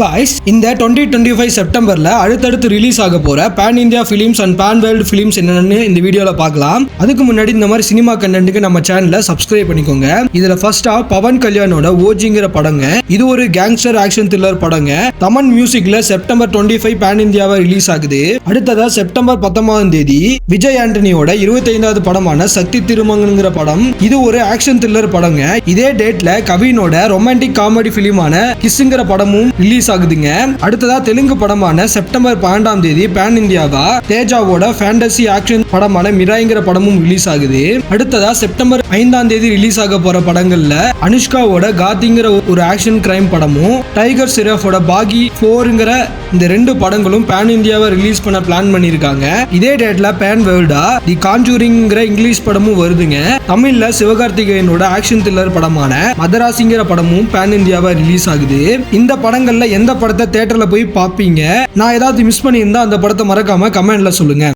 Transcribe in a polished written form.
Guys, இந்த 2025 செப்டம்பர்ல அடுத்தடுத்து release ஆக போற pan India films and pan world films என்னன்னு இந்த வீடியோல பார்க்கலாம். அதுக்கு முன்னாடி இந்த மாதிரி சினிமா கண்டென்ட்க்கு நம்ம சேனலை சப்ஸ்கிரைப் பண்ணிக்கோங்க. இதுல ஃபர்ஸ்டா பவன் கல்யாணோட ஓஜிங்கிற படங்க. இது ஒரு கேங்ஸ்டர் ஆக்ஷன் த்ரில்லர் படங்க. தமன் மியூசிக்ல செப்டம்பர் 25 பேன் இந்தியாவா ரிலீஸ் ஆகுது. அடுத்ததா செப்டம்பர் 19ஆம் தேதி விஜய் ஆண்டனியோட 25வது படமான சக்தி திருமங்கங்கிற படம். இது ஒரு ஆக்ஷன் த்ரில்லர் படங்க. இதே டேட்ல கவினோட ரொமான்டிக் காமெடி பிலிமான கிஸ்ங்கிற படமும் ரிலீஸ் ஆகுதுங்க. அடுத்ததா தெலுங்கு படமான செப்டம்பர் 12ஆம் தேதி பேன் இந்தியாவா தேஜாவோட ஃபேண்டசி ஆக்ஷன் படமான மிராய்ங்கிற படமும் ரிலீஸ் ஆகுது. அடுத்ததா செப்டம்பர் 5ஆம் தேதி ரிலீஸ் ஆக போற படங்கள்ல அனுஷ்காவோட காத்திங்கிற ஒரு ஆக்ஷன் கிரைம் படமும் டைகர் ஷெராஃபோட பாகி 4ங்கிற இந்த ரெண்டு படங்களும் பேன் இந்தியாவை ரிலீஸ் பண்ண பிளான் பண்ணிருக்காங்க. இதே டேட்ல பேன் வேர்ல்டா தி கான்ஜூரிங்கிற இங்கிலீஷ் படமும் வருதுங்க. தமிழ்ல சிவகார்த்திகேயனோட ஆக்ஷன் த்ரில்லர் படமான மதராசிங்கிற படமும் பேன் இந்தியாவா ரிலீஸ் ஆகுது. இந்த படங்கள்ல எந்த படத்தை தியேட்டர்ல போய் பாப்பீங்க? நான் ஏதாவது மிஸ் பண்ணியிருந்தா அந்த படத்தை மறக்காம கமெண்ட்ல சொல்லுங்க.